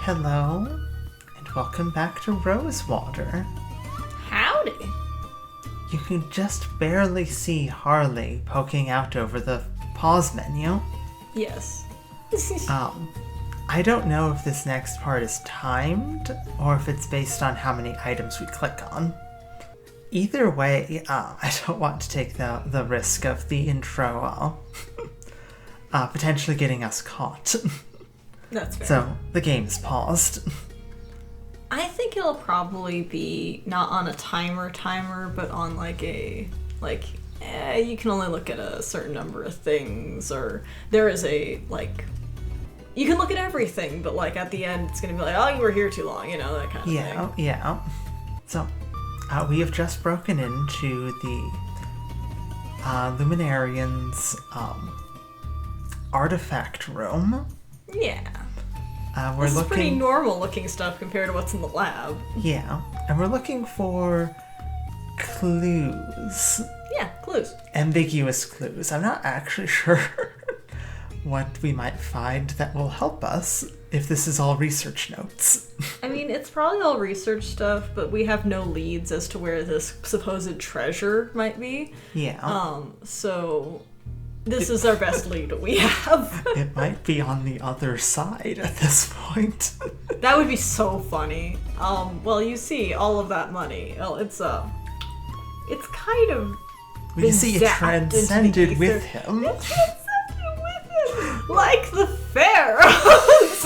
Hello, and welcome back to Rosewater. Howdy. You can just barely see Harley poking out over the pause menu. Yes. I don't know if this next part is timed, or if it's based on how many items we click on. Either way, I don't want to take the risk of the intro potentially getting us caught. That's fair. So, the game's paused. I think it'll probably be not on a timer, but on you can only look at a certain number of things, or there is you can look at everything, but at the end it's gonna be like, oh, you were here too long, that kind of thing. Yeah. So, we have just broken into the Luminarians' artifact room. Yeah. We're this looking... is pretty normal looking stuff compared to what's in the lab. Yeah, and we're looking for clues. Yeah, clues. Ambiguous clues. I'm not actually sure what we might find that will help us if this is all research notes. I mean, it's probably all research stuff, but we have no leads as to where this supposed treasure might be. Yeah. So this is our best lead we have. It might be on the other side at this point. That would be so funny. Well, you see all of that money. Well, it's kind of We see it transcended with him. It's transcended with him, like the pharaohs.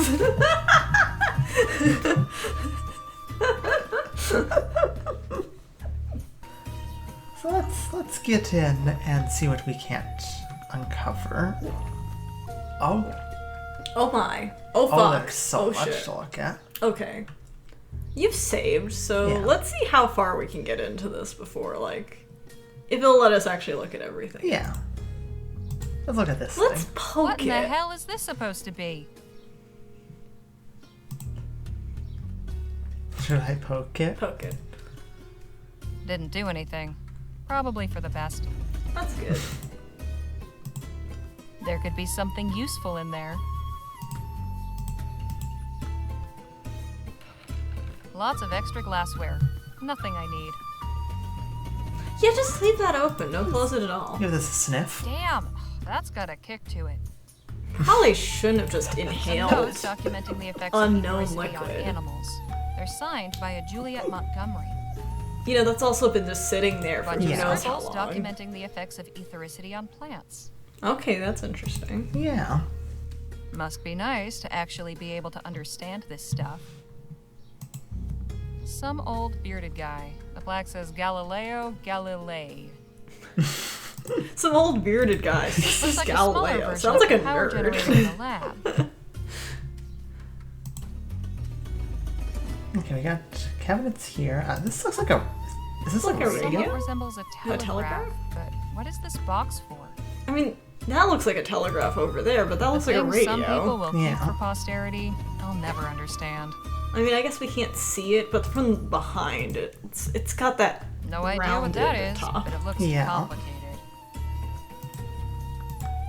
So let's get in and see what we can't uncover. Oh my. Oh fuck. There's so much shit. to look at. Okay. You've saved, so Yeah. let's see how far we can get into this before, if it'll let us actually look at everything. Yeah. Let's look at this Let's thing. poke What in it. the hell is this supposed to be? Should I poke it? Poke it. Didn't do anything. Probably for the best. That's good. There could be something useful in there. Lots of extra glassware. Nothing I need. Yeah, just leave that open. Don't close it at all. Give this a sniff. Damn, that's got a kick to it. Probably shouldn't have just Some inhaled. notes documenting the effects unknown of electricity on liquid. animals. They're signed by a Juliet Montgomery. That's also been just sitting there for Bunch who of knows how circles long. documenting the effects of ethericity on plants. Okay, that's interesting. Yeah. Must be nice to actually be able to understand this stuff. Some old bearded guy. The plaque says Galileo Galilei. Some old bearded guy. This Looks is like a smaller Galileo. version Sounds of like a the power generator in nerd. the lab. Okay, we got cabinets here. This looks like a... Is this Like a radio? radio? Somewhat resembles a telegraph, telegraph? but what is this box for? I mean, that looks like a telegraph over there, but that looks like a Things radio. some people will keep Yeah. for posterity, I'll never understand. I mean, I guess we can't see it, but from behind it's got that No idea what that rounded is, top. but it looks Yeah. complicated.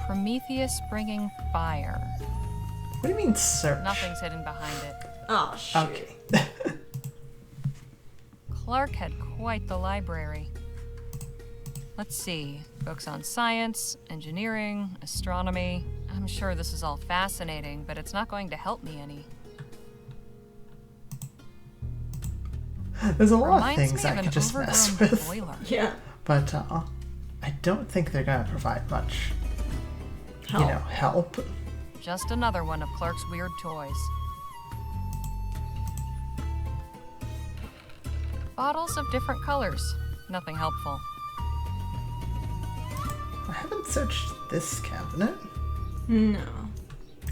Prometheus bringing fire. What do you mean, search? Nothing's hidden behind it. Oh, shit. Okay. Clark had quite the library. Let's see. Books on science, engineering, astronomy. I'm sure this is all fascinating, but it's not going to help me any. There's a lot of Reminds things me I of an could just mess overgrown with. boiler. Yeah. But I don't think they're going to provide much, Help. help. Just another one of Clark's weird toys. Bottles of different colors. Nothing helpful. I haven't searched this cabinet. No.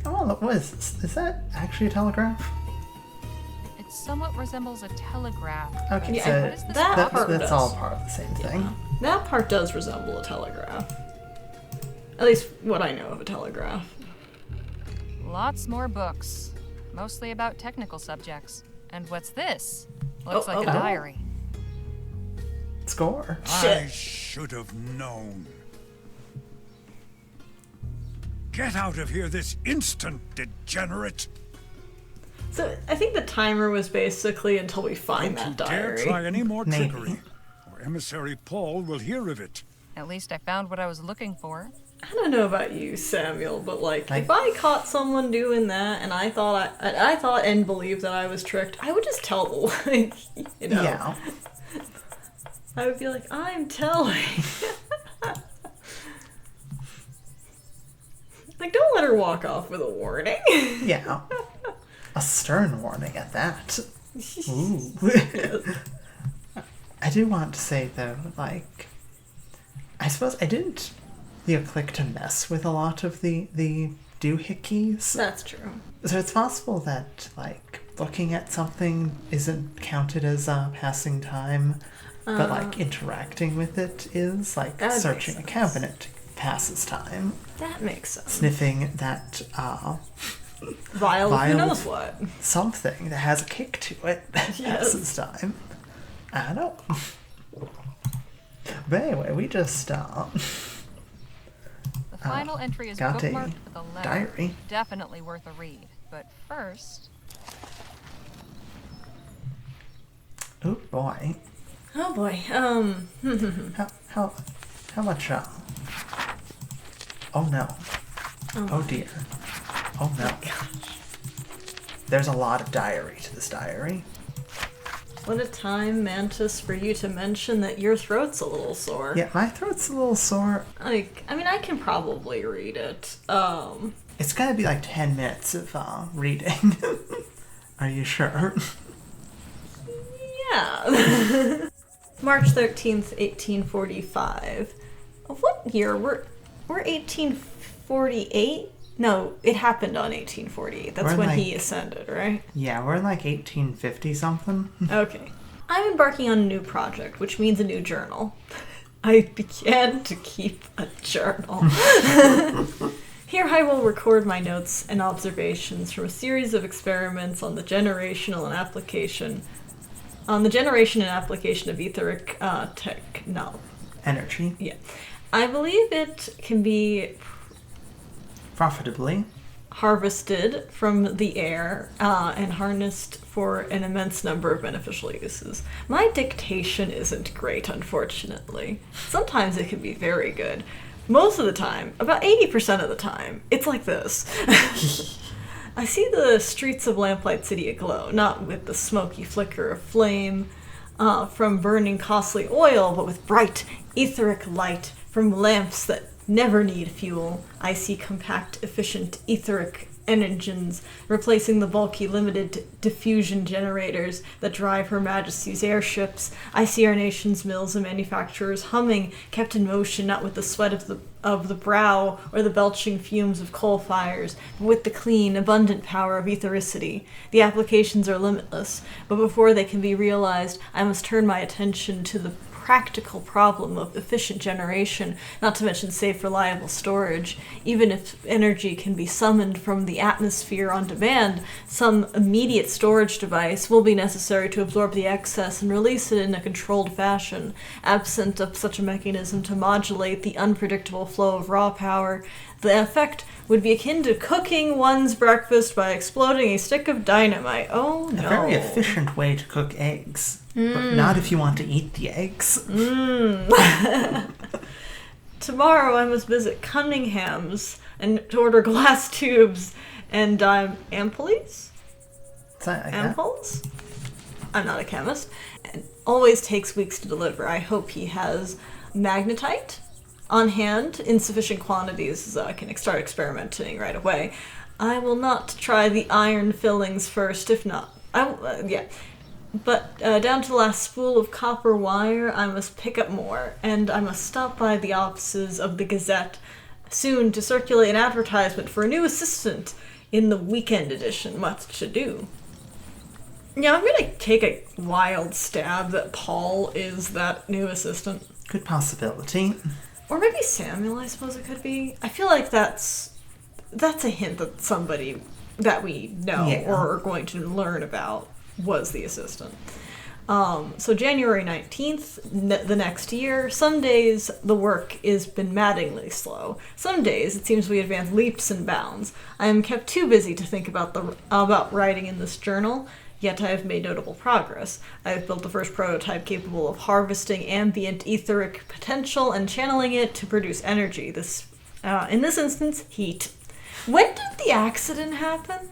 Oh, look, what is this? Is that actually a telegraph? It somewhat resembles a telegraph. Okay, Yeah, so what is this that box? part that's does. all part of the same thing. That part does resemble a telegraph. At least what I know of a telegraph. Lots more books. Mostly about technical subjects. And what's this? Looks like oh. a diary. Score. Shit. I should have known. Get out of here this instant, degenerate! So I think the timer was basically until we find Don't that you dare diary. try any more Maybe. trickery, or emissary Paul will hear of it. At least I found what I was looking for. I don't know about you, Samuel, but like Like- if I caught someone doing that and I thought and believed that I was tricked, I would just tell the like, you know. Yeah. I would be like, I'm telling. Like, don't let her walk off with a warning. Yeah. A stern warning at that. Ooh. I do want to say, though, like, I suppose I didn't click to mess with a lot of the doohickeys. That's true. So it's possible that, like, looking at something isn't counted as passing time, but, like, interacting with it is, like, That makes searching a sense. cabinet passes time. That makes sense. Sniffing that Vile, Vile. who knows what. something that has a kick to it Yes. passes time. I don't know. But anyway, we just The final entry is got a bookmarked with a letter. diary. Definitely worth a read. But first, Oh boy. Oh boy. How much oh no. Oh dear. Oh no. There's a lot of diary to this diary. What a time, Mantis, for you to mention that your throat's a little sore. Yeah, my throat's a little sore. Like, I mean, I can probably read it. It's gonna be like 10 minutes of reading. Are you sure? Yeah. March 13th, 1845. What year? We're 1848? No, it happened on 1848. That's We're when like- he ascended, right? Yeah, we're in like 1850 something. Okay. I'm embarking on a new project, which means a new journal. I began to keep a journal. Here I will record my notes and observations from a series of experiments on the generation and application of etheric technology. Energy. Yeah. I believe it can be Profitably. harvested from the air and harnessed for an immense number of beneficial uses. My dictation isn't great, unfortunately. Sometimes it can be very good. Most of the time, about 80% of the time, it's like this. I see the streets of Lamplight City aglow, not with the smoky flicker of flame from burning costly oil, but with bright, etheric light from lamps that never need fuel. I see compact, efficient, etheric engines replacing the bulky, limited diffusion generators that drive Her Majesty's airships. I see our nation's mills and manufacturers humming, kept in motion not with the sweat of the brow or the belching fumes of coal fires, but with the clean, abundant power of ethericity. The applications are limitless, but before they can be realized, I must turn my attention to the practical problem of efficient generation, not to mention safe, reliable storage. Even if energy can be summoned from the atmosphere on demand, some immediate storage device will be necessary to absorb the excess and release it in a controlled fashion. Absent of such a mechanism to modulate the unpredictable flow of raw power, the effect would be akin to cooking one's breakfast by exploding a stick of dynamite. Oh no. A very efficient way to cook eggs. But not if you want to eat the eggs. Tomorrow I must visit Cunningham's and order glass tubes and ampoules? Something like that. Ampoules? I'm not a chemist. And always takes weeks to deliver. I hope he has magnetite on hand in sufficient quantities so I can start experimenting right away. I will not try the iron fillings first, if not. But down to the last spool of copper wire, I must pick up more, and I must stop by the offices of the Gazette soon to circulate an advertisement for a new assistant in the weekend edition. Much to do. Yeah, I'm gonna take a wild stab that Paul is that new assistant. Good possibility. Or maybe Samuel, I suppose it could be. I feel like that's a hint that somebody that we know Yeah. or are going to learn about was the assistant. So January 19th, the next year, some days the work has been maddeningly slow. Some days it seems we advance leaps and bounds. I am kept too busy to think about writing in this journal, yet I have made notable progress. I have built the first prototype capable of harvesting ambient etheric potential and channeling it to produce energy. In this instance, heat. When did the accident happen?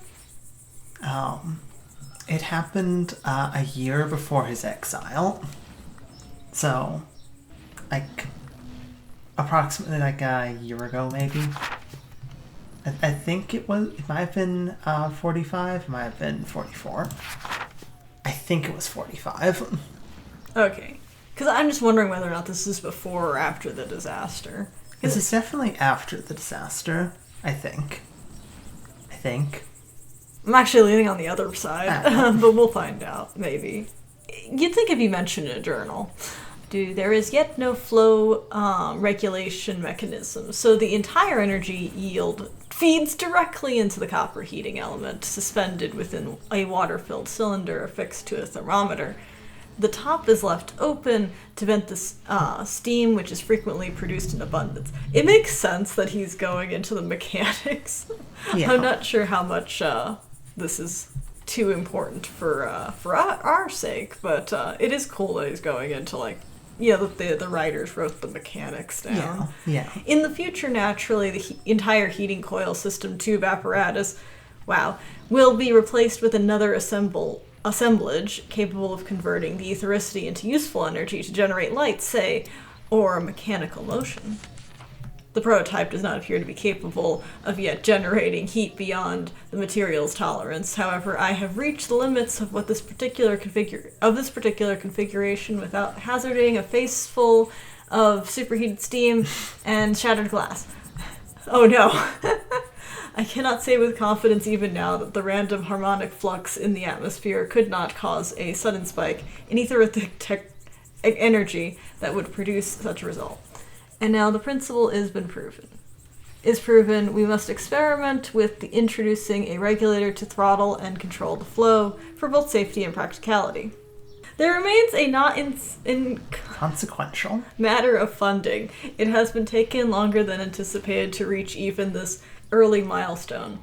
It happened a year before his exile. So, like, approximately like a year ago, maybe. I think it might have been 45, it might have been 44. I think it was 45. Okay. Because I'm just wondering whether or not this is before or after the disaster. This is definitely after the disaster, I think. I'm actually leaning on the other side, but we'll find out, maybe. You'd think if you mentioned a journal. There is yet no flow regulation mechanism, so the entire energy yield feeds directly into the copper heating element suspended within a water-filled cylinder affixed to a thermometer. The top is left open to vent the steam, which is frequently produced in abundance. It makes sense that he's going into the mechanics. Yeah. I'm not sure how much this is too important for our sake, but it is cool that he's going into, like, the writers wrote the mechanics down. Yeah. In the future, naturally, the entire heating coil system tube apparatus, will be replaced with another assemblage capable of converting the ethericity into useful energy to generate light, say, or mechanical motion. The prototype does not appear to be capable of yet generating heat beyond the material's tolerance. However, I have reached the limits of this particular configuration without hazarding a face full of superheated steam and shattered glass. Oh no. I cannot say with confidence even now that the random harmonic flux in the atmosphere could not cause a sudden spike in etheric energy that would produce such a result. And now the principle is proven. We must experiment with introducing a regulator to throttle and control the flow for both safety and practicality. There remains a not consequential matter of funding. It has been taken longer than anticipated to reach even this early milestone.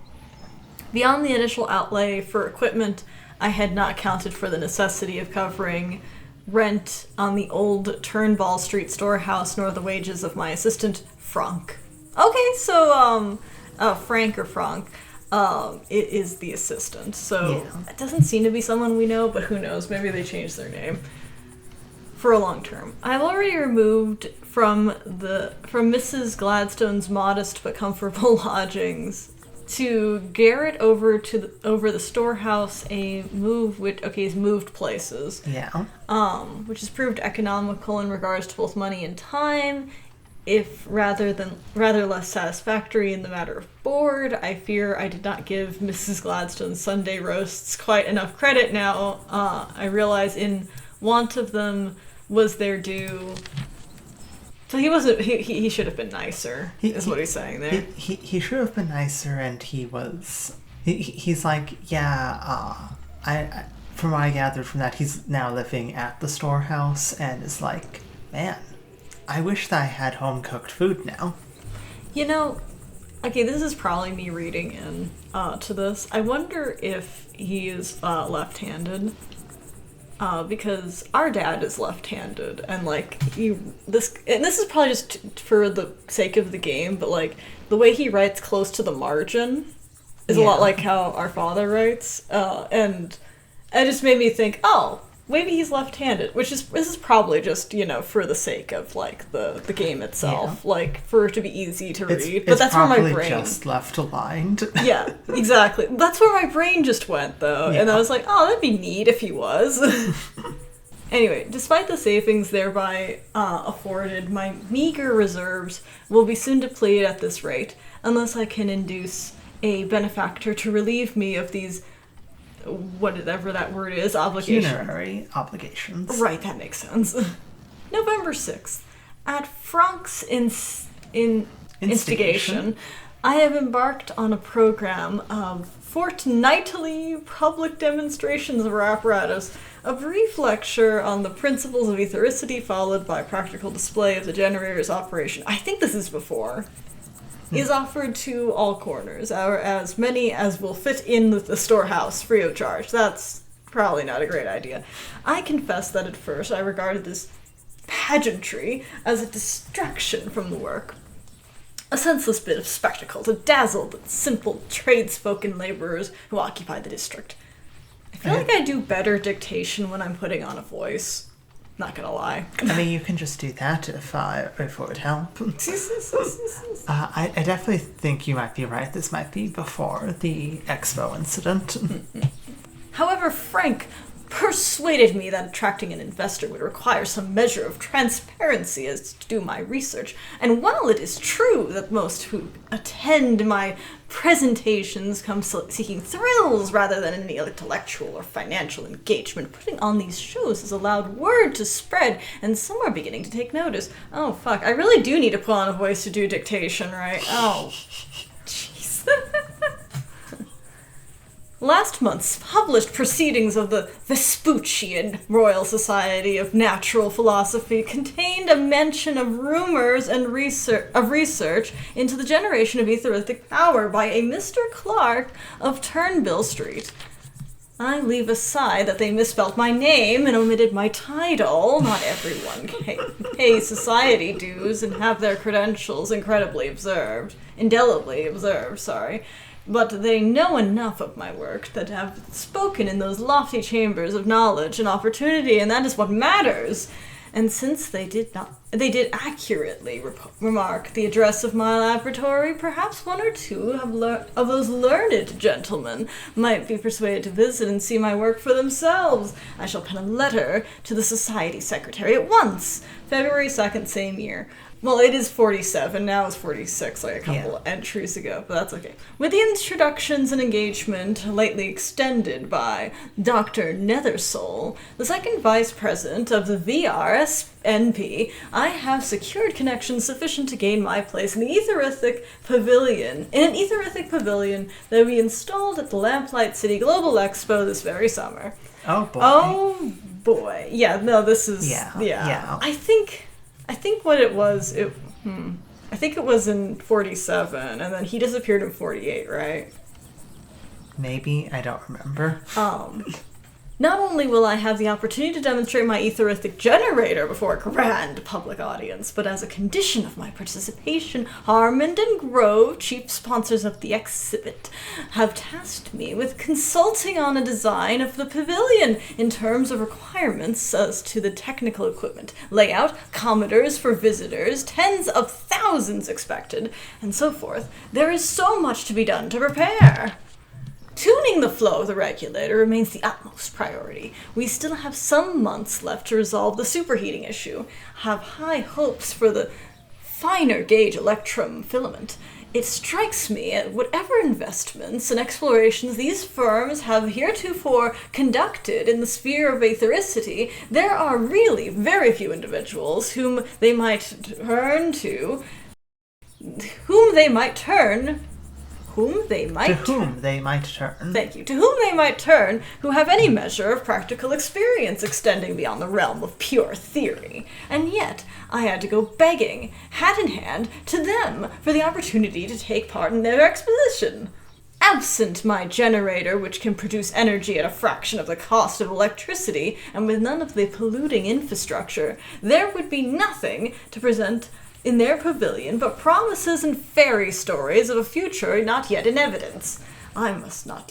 Beyond the initial outlay for equipment, I had not counted for the necessity of covering rent on the old Turnball Street storehouse, nor the wages of my assistant, Frank. Okay, so, Frank or Frank, it is the assistant, so it doesn't seem to be someone we know, but who knows, maybe they changed their name. For a long term. I've already removed from Mrs. Gladstone's modest but comfortable lodgings to Garrett over the storehouse he's moved places. Yeah. Which has proved economical in regards to both money and time, if rather less satisfactory in the matter of board. I fear I did not give Mrs. Gladstone's Sunday roasts quite enough credit now. I realize in want of them was their due. So he should have been nicer, is what he's saying there. He should have been nicer, and he's like, from what I gathered from that, he's now living at the storehouse, and is like, man, I wish that I had home-cooked food now. Okay, this is probably me reading in to this. I wonder if he is left-handed. Because our dad is left-handed, and this is probably just for the sake of the game, but the way he writes close to the margin is a lot like how our father writes, and it just made me think, oh, maybe he's left-handed, this is probably just, for the sake of the game itself, for it to be easy to read. But that's where my brain just left aligned. Yeah, exactly. That's where my brain just went, though, and I was like, oh, that'd be neat if he was. Anyway, despite the savings thereby afforded, my meager reserves will be soon depleted at this rate, unless I can induce a benefactor to relieve me of these, whatever that word is, obligations. Funerary obligations. Right, that makes sense. November 6th. At Frank's instigation, I have embarked on a program of fortnightly public demonstrations of our apparatus, a brief lecture on the principles of ethericity followed by practical display of the generator's operation. I think this is before. Is offered to all corners, or as many as will fit in the storehouse, free of charge. That's probably not a great idea. I confess that at first I regarded this pageantry as a distraction from the work. A senseless bit of spectacle to dazzle the simple tradespoken laborers who occupy the district. I feel like I do better dictation when I'm putting on a voice. Not gonna lie. I mean, you can just do that if it would help. I definitely think you might be right. This might be before the Expo incident. However, Frank persuaded me that attracting an investor would require some measure of transparency as to do my research. And while it is true that most who attend my presentations come seeking thrills rather than any intellectual or financial engagement, putting on these shows has allowed word to spread, and some are beginning to take notice. Oh, fuck. I really do need to put on a voice to do dictation, right? Oh, jeez. Last month's published proceedings of the Vespuccian Royal Society of Natural Philosophy contained a mention of rumors and research into the generation of etheric power by a Mr. Clark of Turnbill Street. I leave aside that they misspelled my name and omitted my title. Not everyone pays society dues and have their credentials indelibly observed, but they know enough of my work that have spoken in those lofty chambers of knowledge and opportunity, and that is what matters. And since they did accurately remark the address of my laboratory, perhaps one or two of those learned gentlemen might be persuaded to visit and see my work for themselves. I shall pen a letter to the society secretary at once. February 2nd, same year. Well, it is 47, now it's 46, like a couple entries ago, but that's okay. With the introductions and engagement lately extended by Dr. Nethersoul, the second vice president of the VRSNP, I have secured connections sufficient to gain my place in the etheric pavilion, an etheric pavilion that will be installed at the Lamplight City Global Expo this very summer. Oh, boy. Oh, boy. Yeah, no, this is... Yeah. I think what it was, I think it was in 47, and then he disappeared in 48, right? Maybe, I don't remember. Not only will I have the opportunity to demonstrate my etheric generator before a grand public audience, but as a condition of my participation, Harmond and Grove, chief sponsors of the exhibit, have tasked me with consulting on a design of the pavilion in terms of requirements as to the technical equipment, layout, commodores for visitors, tens of thousands expected, and so forth. There is so much to be done to prepare. Tuning the flow of the regulator remains the utmost priority. We still have some months left to resolve the superheating issue. Have high hopes for the finer gauge electrum filament. It strikes me at whatever investments and explorations these firms have heretofore conducted in the sphere of ethericity, there are really very few individuals whom they might turn, who have any measure of practical experience extending beyond the realm of pure theory. And yet, I had to go begging, hat in hand, to them for the opportunity to take part in their exposition. Absent my generator, which can produce energy at a fraction of the cost of electricity, and with none of the polluting infrastructure, there would be nothing to present in their pavilion but promises and fairy stories of a future not yet in evidence. I must not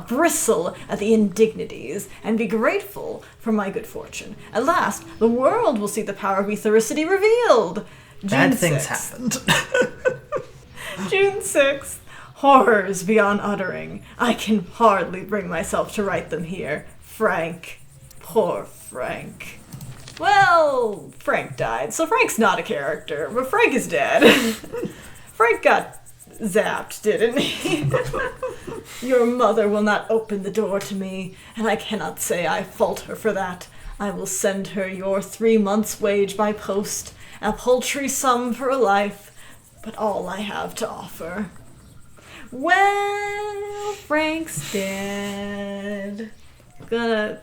bristle at the indignities and be grateful for my good fortune. At last, the world will see the power of ethericity revealed. Bad things happened. June 6th. Horrors beyond uttering. I can hardly bring myself to write them here. Frank. Poor Frank. Well, Frank died, so Frank's not a character, but Frank is dead. Frank got zapped, didn't he? Your mother will not open the door to me, and I cannot say I fault her for that. I will send her your 3 months' wage by post, a paltry sum for a life, but all I have to offer. Well, Frank's dead. Gonna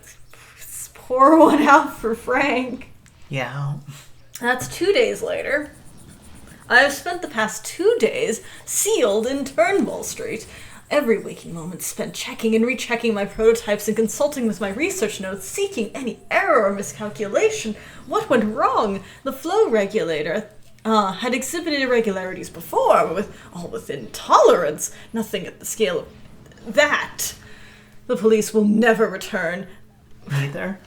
pour one out for Frank. Yeah. That's 2 days later. I have spent the past 2 days sealed in Turnbull Street. Every waking moment spent checking and rechecking my prototypes and consulting with my research notes, seeking any error or miscalculation. What went wrong? The flow regulator had exhibited irregularities before, but all within tolerance. Nothing at the scale of that. The police will never return. Neither.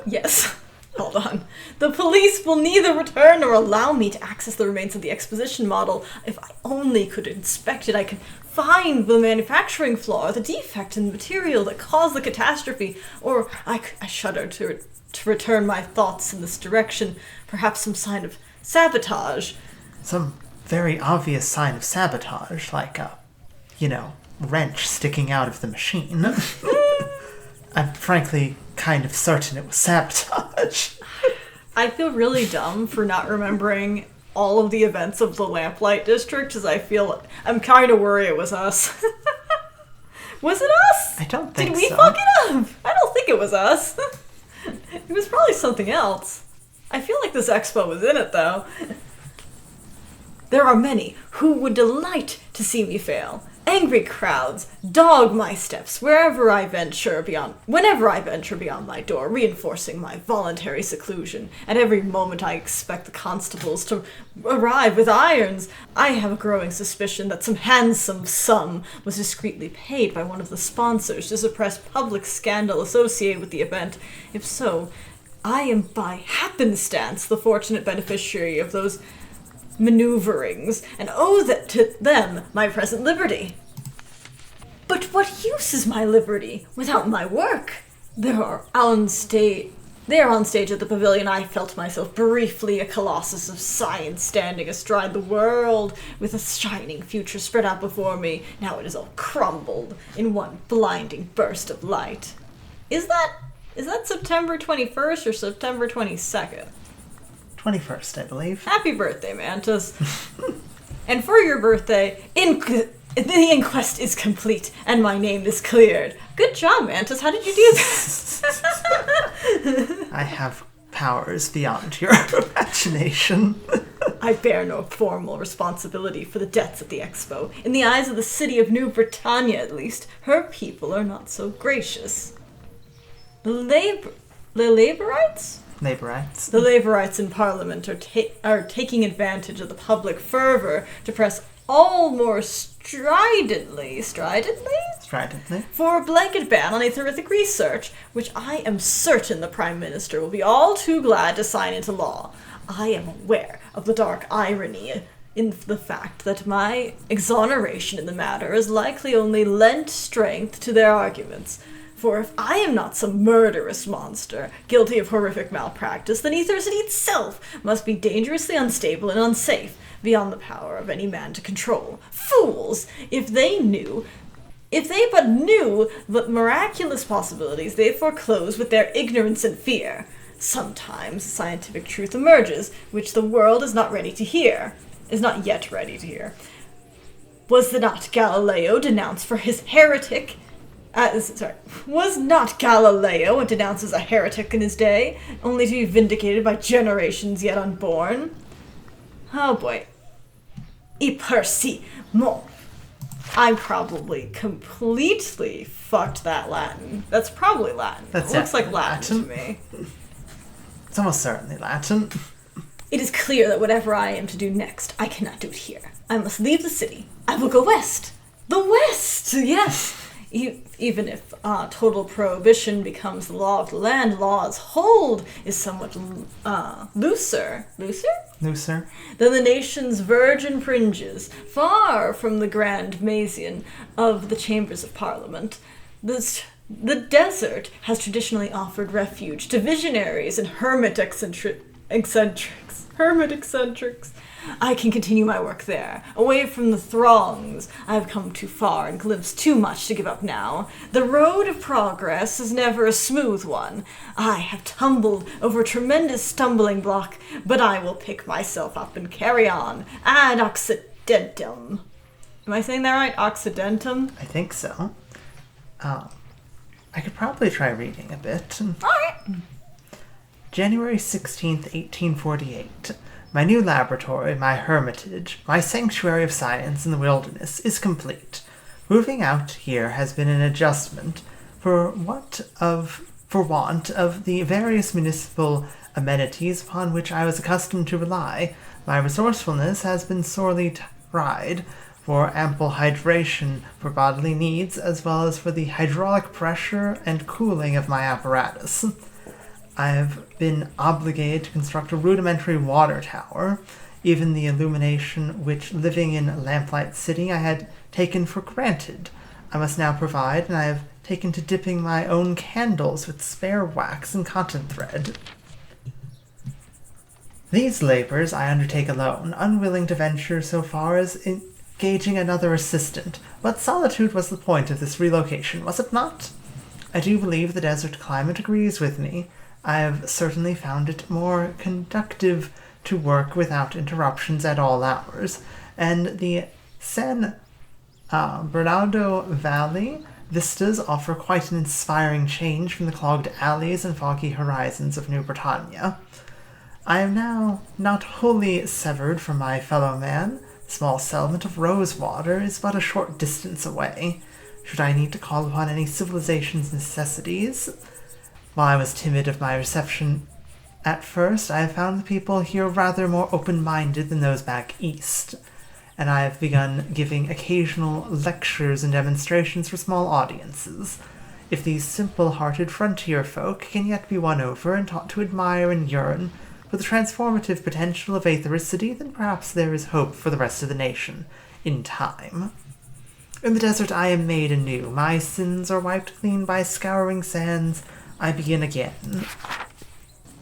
Yes. Hold on. The police will neither return nor allow me to access the remains of the exposition model. If I only could inspect it, I could find the manufacturing flaw, the defect in the material that caused the catastrophe. Or I shudder to return my thoughts in this direction. Perhaps some sign of sabotage. Some very obvious sign of sabotage, like a, wrench sticking out of the machine. I'm frankly kind of certain it was sabotage. I feel really dumb for not remembering all of the events of the Lamplight District, as I'm kind of worried it was us. Was it us? I don't think so. Did we fuck it up? I don't think it was us. It was probably something else. I feel like this expo was in it, though. There are many who would delight to see me fail. Angry crowds dog my steps whenever I venture beyond my door, reinforcing my voluntary seclusion. At every moment I expect the constables to arrive with irons. I have a growing suspicion that some handsome sum was discreetly paid by one of the sponsors to suppress public scandal associated with the event. If so, I am by happenstance the fortunate beneficiary of those maneuverings, and owe that to them my present liberty. But what use is my liberty without my work? They are on stage at the pavilion. I felt myself briefly a colossus of science standing astride the world with a shining future spread out before me. Now it is all crumbled in one blinding burst of light. Is that September 21st or September 22nd? 21st, I believe. Happy birthday, Mantis. And for your birthday, the inquest is complete and my name is cleared. Good job, Mantis. How did you do that? I have powers beyond your imagination. I bear no formal responsibility for the deaths at the expo. In the eyes of the city of New Britannia, at least, her people are not so gracious. The Laborites? Laborites. The Laborites in Parliament are taking advantage of the public fervor to press all more stridently for a blanket ban on aetheritic research, which I am certain the Prime Minister will be all too glad to sign into law. I am aware of the dark irony in the fact that my exoneration in the matter has likely only lent strength to their arguments. For if I am not some murderous monster, guilty of horrific malpractice, then Ethercity itself must be dangerously unstable and unsafe, beyond the power of any man to control. Fools! If they but knew the miraculous possibilities they foreclose with their ignorance and fear. Sometimes scientific truth emerges, which the world is not yet ready to hear. Was not Galileo denounced for his heretic? Was not Galileo denounced as a heretic in his day, only to be vindicated by generations yet unborn? Oh boy. I persi mo. I probably completely fucked that Latin. That's probably Latin. It looks like Latin to me. It's almost certainly Latin. It is clear that whatever I am to do next, I cannot do it here. I must leave the city. I will go west. The west! Yes! Even if total prohibition becomes the law of the land, law's hold is somewhat looser than the nation's virgin fringes, far from the grand mazion of the chambers of Parliament. The desert has traditionally offered refuge to visionaries and hermit eccentrics. Hermit eccentrics. I can continue my work there, away from the throngs. I have come too far and glimpsed too much to give up now. The road of progress is never a smooth one. I have tumbled over a tremendous stumbling block, but I will pick myself up and carry on. Ad occidentum. Am I saying that right? Occidentum? I think so. I could probably try reading a bit. Alright. January 16th, 1848. My new laboratory, my hermitage, my sanctuary of science in the wilderness is complete. Moving out here has been an adjustment for want of the various municipal amenities upon which I was accustomed to rely. My resourcefulness has been sorely tried for ample hydration for bodily needs, as well as for the hydraulic pressure and cooling of my apparatus. I have been obligated to construct a rudimentary water tower. Even the illumination which, living in Lamplight City, I had taken for granted, I must now provide, and I have taken to dipping my own candles with spare wax and cotton thread. These labors I undertake alone, unwilling to venture so far as engaging another assistant, but solitude was the point of this relocation, was it not? I do believe the desert climate agrees with me. I have certainly found it more conducive to work without interruptions at all hours, and the San Bernardo Valley vistas offer quite an inspiring change from the clogged alleys and foggy horizons of New Britannia. I am now not wholly severed from my fellow man. The small settlement of Rosewater is but a short distance away. Should I need to call upon any civilization's necessities? While I was timid of my reception at first, I have found the people here rather more open-minded than those back east, and I have begun giving occasional lectures and demonstrations for small audiences. If these simple-hearted frontier folk can yet be won over and taught to admire and yearn for the transformative potential of Aethericity, then perhaps there is hope for the rest of the nation, in time. In the desert I am made anew. My sins are wiped clean by scouring sands. I begin again.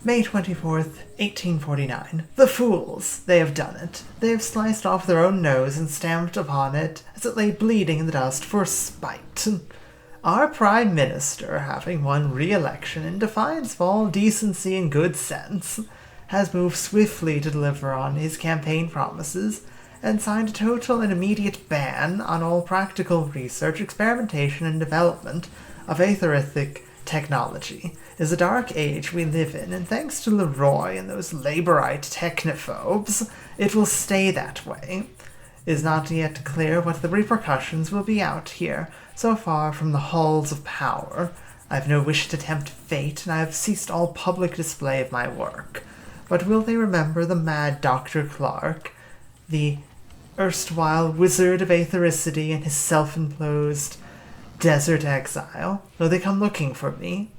May 24th, 1849. The fools! They have done it. They have sliced off their own nose and stamped upon it as it lay bleeding in the dust for spite. Our Prime Minister, having won re-election in defiance of all decency and good sense, has moved swiftly to deliver on his campaign promises and signed a total and immediate ban on all practical research, experimentation, and development of aetheritic technology. It is a dark age we live in, and thanks to Leroy and those Laborite technophobes, it will stay that way. It is not yet clear what the repercussions will be out here, so far from the halls of power. I have no wish to tempt fate, and I have ceased all public display of my work. But will they remember the mad Dr. Clark, the erstwhile wizard of aethericity and his self-imposed desert exile? Will they come looking for me?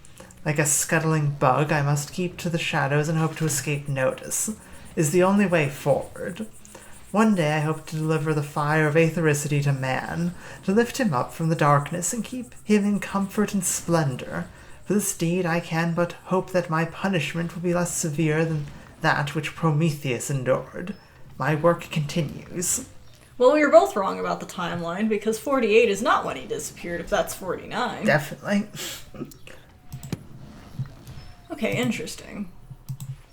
Like a scuttling bug, I must keep to the shadows and hope to escape notice. Is the only way forward. One day I hope to deliver the fire of aethericity to man, to lift him up from the darkness and keep him in comfort and splendor. For this deed I can but hope that my punishment will be less severe than that which Prometheus endured. My work continues. Well, we were both wrong about the timeline, because 48 is not when he disappeared, if that's 49. Definitely. Okay, interesting.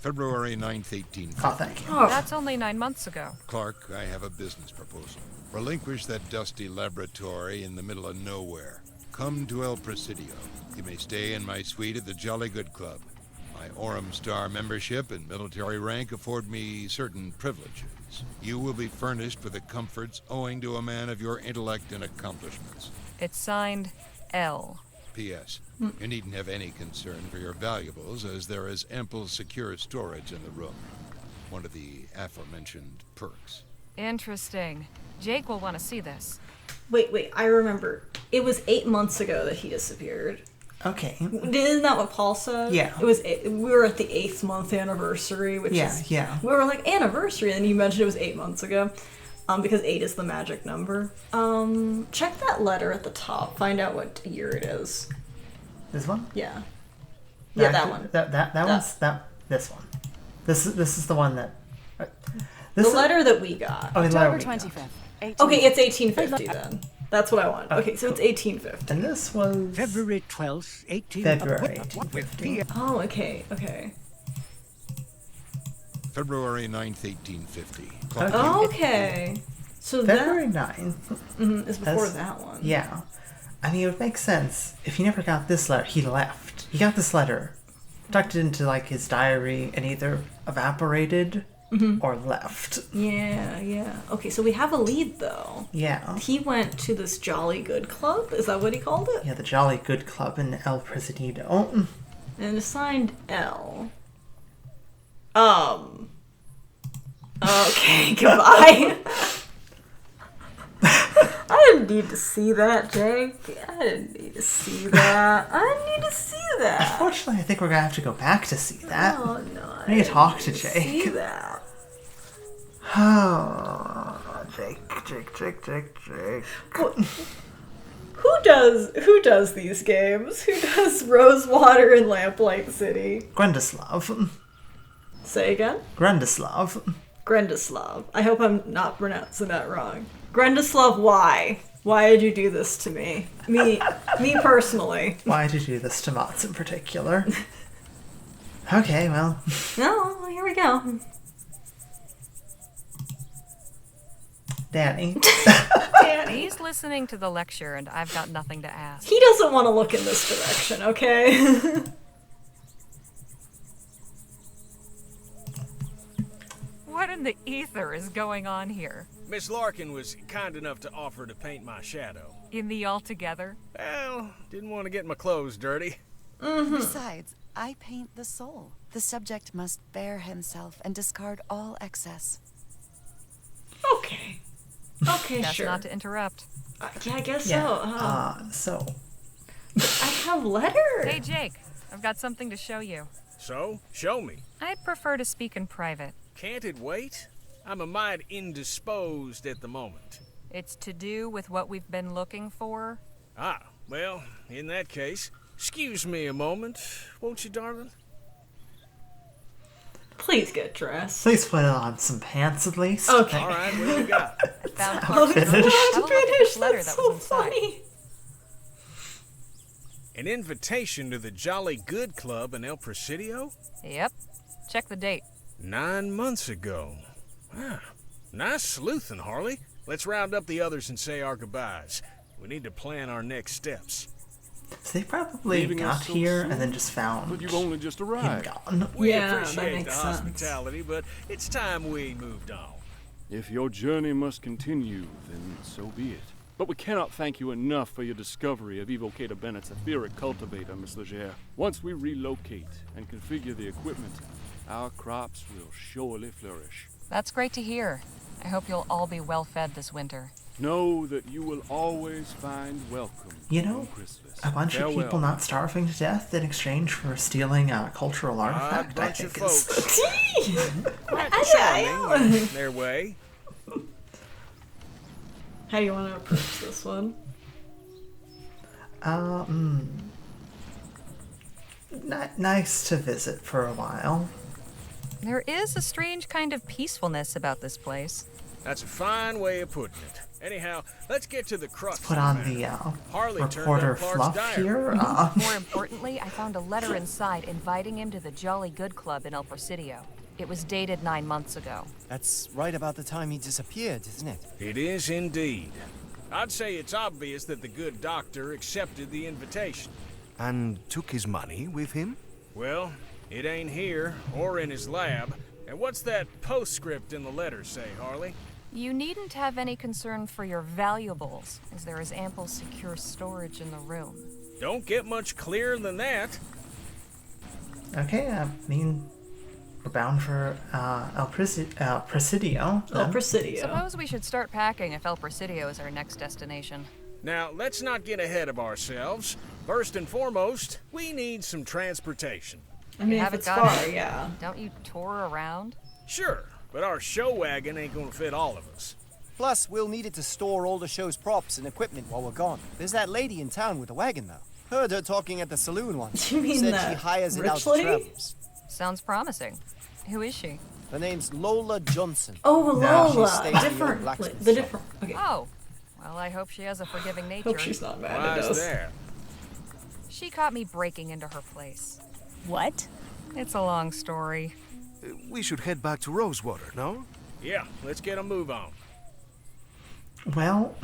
February 9th, 1850. Oh, thank you. Oh, That's only 9 months ago. Clark, I have a business proposal. Relinquish that dusty laboratory in the middle of nowhere. Come to El Presidio. You may stay in my suite at the Jolly Good Club. My Orem Star membership and military rank afford me certain privileges. You will be furnished with the comforts owing to a man of your intellect and accomplishments. It's signed L. P.S. You needn't have any concern for your valuables, as there is ample secure storage in the room. One of the aforementioned perks. Interesting. Jake will want to see this. Wait, I remember. It was 8 months ago that he disappeared. Okay. Isn't that what Paul said? Yeah. It was. We were at the 8th month anniversary, which is. Yeah. We were like, anniversary, and then you mentioned it was 8 months ago. Because 8 is the magic number. Check that letter at the top. Find out what year it is. This one? Yeah. Yeah, that one. That one's this one. This is the one that. The letter that we got. Oh, the letter October we got. 25th. Okay, it's 1850 then. That's what I want. Okay, so it's 1850. And this was February 12th, 18... February 1850. Oh, okay, okay. February 9th, 1850. Okay. So February that 9th. is before that one. Yeah. I mean, it would make sense. If he never got this letter, he left. He got this letter, tucked it into, like, his diary, and either evaporated or left. Yeah, yeah. Okay, so we have a lead, though. Yeah. He went to this Jolly Good Club. Is that what he called it? Yeah, the Jolly Good Club in El Presidio. And assigned L. Okay, goodbye. I didn't need to see that, Jake. I didn't need to see that. I didn't need to see that. Unfortunately, I think we're gonna have to go back to see that. Oh no! I need to talk to See Jake. that? Oh, Jake. Who does these games? Who does Rosewater and Lamplight City? Grundislav. Say again. Grundislav. Grundislav. I hope I'm not pronouncing that wrong. Grundislav, why? Why did you do this to me? Me personally. Why did you do this to Mats in particular? Okay, well. No, here we go. Danny. He's listening to the lecture, and I've got nothing to ask. He doesn't want to look in this direction, okay? What in the ether is going on here? Miss Larkin was kind enough to offer to paint my shadow. In the altogether? Well, didn't want to get my clothes dirty. Besides, I paint the soul. The subject must bear himself and discard all excess. Okay. Okay, That's sure. not to interrupt. Yeah, I guess Yeah. so. So. I have letters. Hey, Jake, I've got something to show you. So, show me. I'd prefer to speak in private. Can't it wait? I'm a mite indisposed at the moment. It's to do with what we've been looking for. Ah, well, in that case, excuse me a moment, won't you, darling? Please get dressed. Please put on some pants at least. Okay. All right, what do you got? Found I'm parts of it. finished. Have a look at this letter That's that so was inside. funny. An invitation to the Jolly Good Club in El Presidio? Yep. Check the date. 9 months ago. Ah, nice sleuthing, Harley. Let's round up the others and say our goodbyes. We need to plan our next steps. So they probably Leaving got us so here soon? and then just found But you've only just him arrived. gone. We Yeah, that appreciate the makes sense. hospitality, but it's time we moved on. If your journey must continue, then so be it. But we cannot thank you enough for your discovery of Evocator Bennett's etheric cultivator, Miss Leger. Once we relocate and configure the equipment, our crops will surely flourish. That's great to hear. I hope you'll all be well fed this winter. Know that you will always find welcome. You know, on Christmas. a bunch of Farewell. people not starving to death in exchange for stealing a cultural artifact, I bunch of think is... folks. Quite charming in their way. How do you want to approach this one? Nice to visit for a while. There is a strange kind of peacefulness about this place. That's a fine way of putting it. Anyhow, let's get to the crux. Put of on matter. the Harley turned reporter up Clark's fluff diary. here. More importantly, I found a letter inside inviting him to the Jolly Good Club in El Presidio. It was dated 9 months ago. That's right about the time he disappeared, isn't it? It is indeed. I'd say it's obvious that the good doctor accepted the invitation. And took his money with him? Well, it ain't here or in his lab. And what's that postscript in the letter say, Harley? You needn't have any concern for your valuables, as there is ample secure storage in the room. Don't get much clearer than that. Okay, I mean, we're bound for El Presidio. El then. Presidio. Suppose we should start packing if El Presidio is our next destination. Now, let's not get ahead of ourselves. First and foremost, we need some transportation. I mean, if haven't it's got far, it. yeah. Don't you tour around? Sure, but our show wagon ain't gonna fit all of us. Plus, we'll need it to store all the show's props and equipment while we're gone. There's that lady in town with a wagon, though. Heard her talking at the saloon once. You mean Said that she hires it rich out to lady? travelers. Sounds promising. Who is she? Her name's Lola Johnson. Oh, No. She Lola. stays in the old Different. blacksmith The shop. different. Okay. Oh. Well, I hope she has a forgiving nature. Hope she's not mad at Why's us. that? She caught me breaking into her place. What? It's a long story. We should head back to Rosewater, no? Yeah, let's get a move on. Well,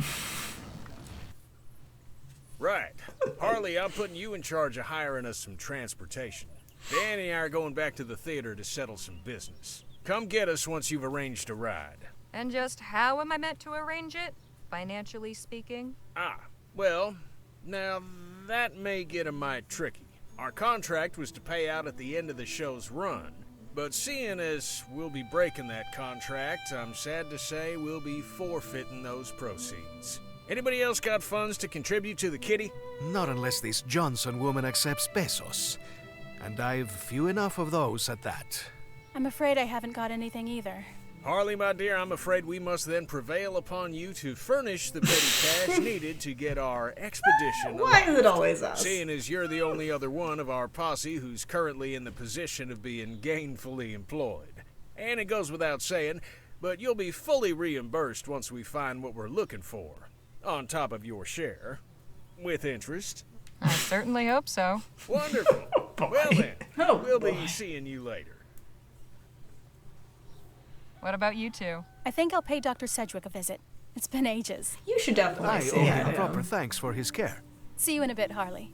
Right. Harley, I'm putting you in charge of hiring us some transportation. Danny and I are going back to the theater to settle some business. Come get us once you've arranged a ride. And just how am I meant to arrange it, financially speaking? Well, now that may get a mite tricky. Our contract was to pay out at the end of the show's run, but seeing as we'll be breaking that contract, I'm sad to say we'll be forfeiting those proceeds. Anybody else got funds to contribute to the kitty? Not unless this Johnson woman accepts pesos. And I've few enough of those at that. I'm afraid I haven't got anything either. Harley, my dear, I'm afraid we must then prevail upon you to furnish the petty cash needed to get our expedition Why aloft. is it always us? Seeing as you're the only other one of our posse who's currently in the position of being gainfully employed. And it goes without saying, but you'll be fully reimbursed once we find what we're looking for. On top of your share. With interest. I certainly hope so. Wonderful. Well then, Oh, we'll boy. be seeing you later. What about you two? I think I'll pay Dr. Sedgwick a visit. It's been ages. You should definitely I see owe him. him proper thanks for his care. See you in a bit, Harley.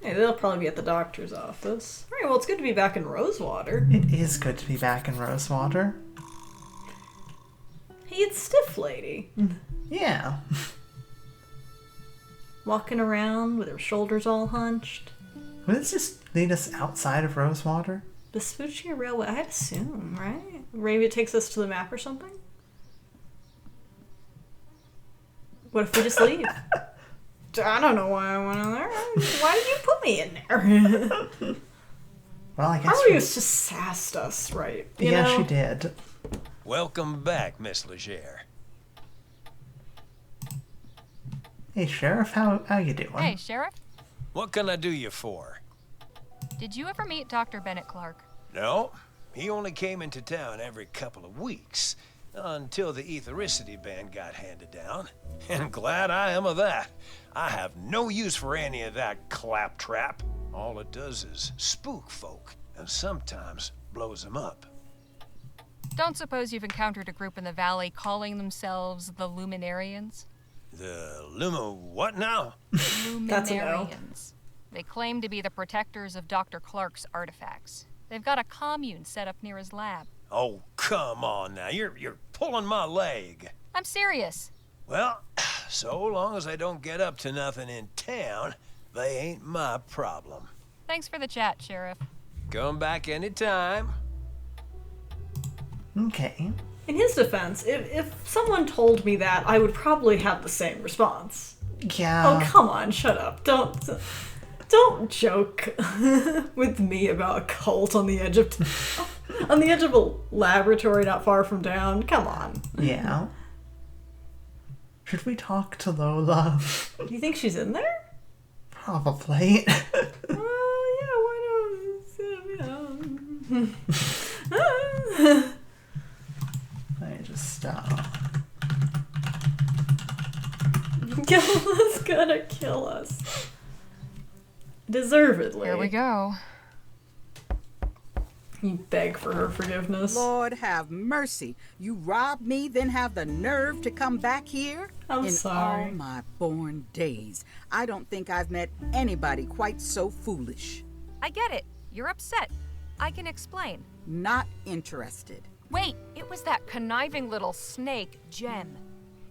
Hey, they'll probably be at the doctor's office. All right, well, it's good to be back in Rosewater. it is good to be back in Rosewater. Hey, it's Stiff Lady. Yeah. Walking around with her shoulders all hunched. Would this just lead us outside of Rosewater? Vespuccia Railway, I'd assume, right? Maybe it takes us to the map or something? What if we just leave? I don't know why I went in there. Why did you put me in there? Well, I guess Harley just sassed us, right? You yeah, know? she did. Welcome back, Miss Leger. Hey, Sheriff, how you doing? Hey, Sheriff, What can I do you for? did you ever meet Dr. Bennett Clark? No, he only came into town every couple of weeks, until the ethericity ban got handed down. And glad I am of that. I have no use for any of that claptrap. All it does is spook folk, and sometimes blows them up. Don't suppose you've encountered a group in the valley calling themselves the Luminarians? The Lumo what now? That's a no. Luminarians. They claim to be the protectors of Dr. Clark's artifacts. They've got a commune set up near his lab. Oh, come on now. You're pulling my leg. I'm serious. Well, so long as I don't get up to nothing in town, they ain't my problem. Thanks for the chat, Sheriff. Come back anytime. Okay. In his defense, if someone told me that, I would probably have the same response. Yeah. Oh, come on, shut up. Don't joke with me about a cult on the edge of a laboratory not far from town. Come on. Yeah. Should we talk to Lola? Do you think she's in there? Probably. Yeah, why not? Let me just stop. Lola's gonna kill us. Deservedly. Here we go. You beg for her forgiveness. Lord have mercy. You robbed me, then have the nerve to come back here? I'm In sorry. all my born days, I don't think I've met anybody quite so foolish. I get it. You're upset. I can explain. Not interested. Wait, it was that conniving little snake, Jem.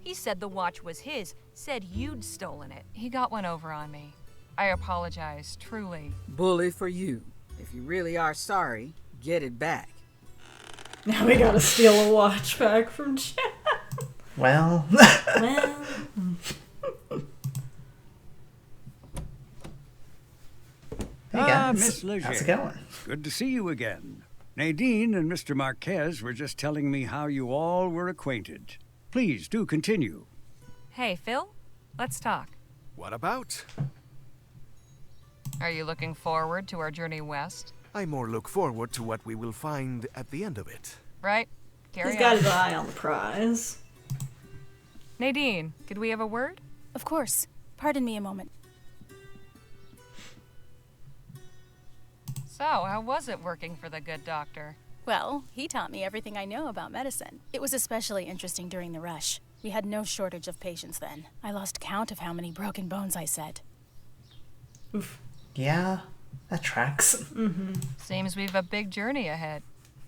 He said the watch was his, said you'd stolen it. He got one over on me. I apologize, truly. Bully for you. If you really are sorry, get it back. Now we gotta steal a watch back from Jen. Well. Well. Hey guys. Miss Leger. How's it going? Good to see you again. Nadine and Mr. Marquez were just telling me how you all were acquainted. Please do continue. Hey, Phil, let's talk. What about? Are you looking forward to our journey west? I more look forward to what we will find at the end of it. Right. Carry He's got on. his eye on the prize. Nadine, could we have a word? Of course. Pardon me a moment. So, how was it working for the good doctor? Well, he taught me everything I know about medicine. It was especially interesting during the rush. We had no shortage of patients then. I lost count of how many broken bones I set. Oof. Yeah, that tracks. Mm-hmm. Seems we've a big journey ahead.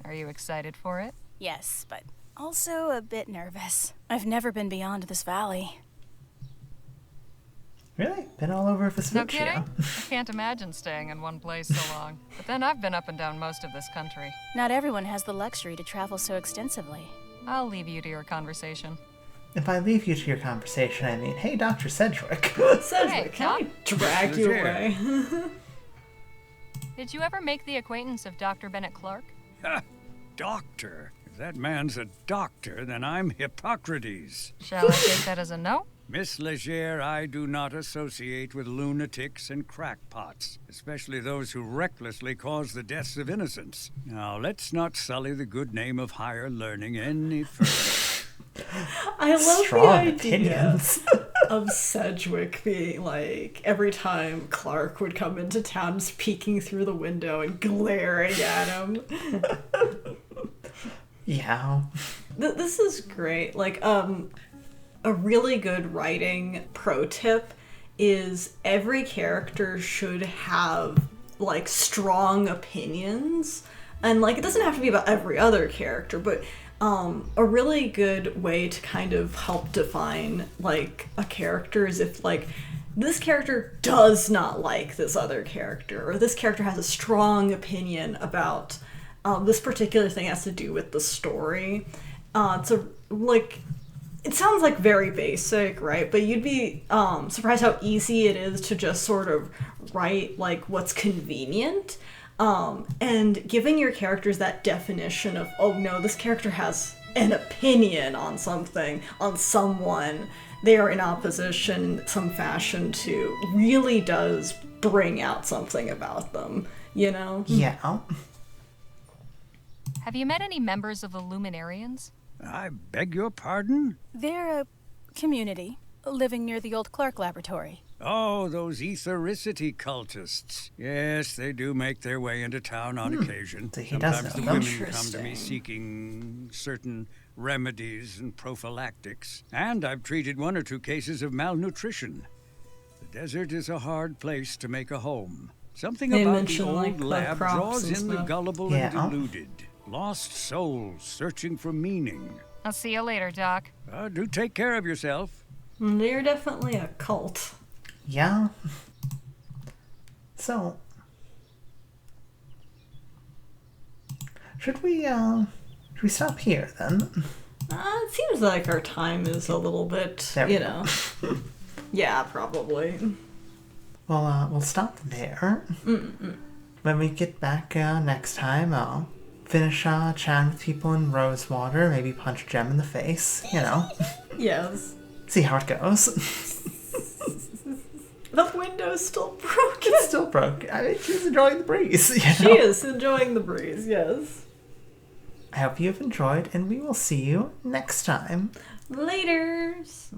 Are you excited for it? Yes, but also a bit nervous. I've never been beyond this valley. Really? Been all over Vespuccia? No kidding? I can't imagine staying in one place so long. But then I've been up and down most of this country. Not everyone has the luxury to travel so extensively. I'll leave you to your conversation. If I leave you to your conversation, I mean, hey, Dr. Sedgwick. Sedgwick, can I drag you away? Did you ever make the acquaintance of Dr. Bennett Clark? Doctor? If that man's a doctor, then I'm Hippocrates. Shall I take that as a no? Miss Leger, I do not associate with lunatics and crackpots, especially those who recklessly cause the deaths of innocents. Now, let's not sully the good name of higher learning any further. I love Strong the idea opinions. of Sedgwick being like, every time Clark would come into town, just peeking through the window and glaring at him. Yeah. This is great. Like, a really good writing pro tip is every character should have, like, strong opinions. And, like, it doesn't have to be about every other character, but a really good way to kind of help define, like, a character is if, like, this character does not like this other character, or this character has a strong opinion about this particular thing has to do with the story. It sounds like very basic, right? But you'd be surprised how easy it is to just sort of write, like, what's convenient. And giving your characters that definition of, oh no, this character has an opinion on something, on someone they are in opposition in some fashion to, really does bring out something about them, you know? Yeah. Have you met any members of the Luminarians? I beg your pardon? They're a community living near the old Clark laboratory. Oh, those ethericity cultists. Yes, they do make their way into town on occasion. So he does Sometimes the know them. women come to me seeking certain remedies and prophylactics. And I've treated 1 or 2 cases of malnutrition. The desert is a hard place to make a home. Something They about the mention, old like, the lab crops draws and in the stuff. gullible Yeah. and deluded. Lost souls searching for meaning. I'll see you later, Doc. Do take care of yourself. They're definitely a cult. Yeah. So, should we stop here then? It seems like our time is a little bit, There we you go. know. Yeah, probably. Well, we'll stop there. When we get back next time, I'll finish chatting with people in Rosewater, maybe punch a gem in the face, you know. Yes. See how it goes. The window's still broken. It's still broken. I mean, she's enjoying the breeze, you know. She is enjoying the breeze, yes. I hope you've enjoyed, and we will see you next time. Laters.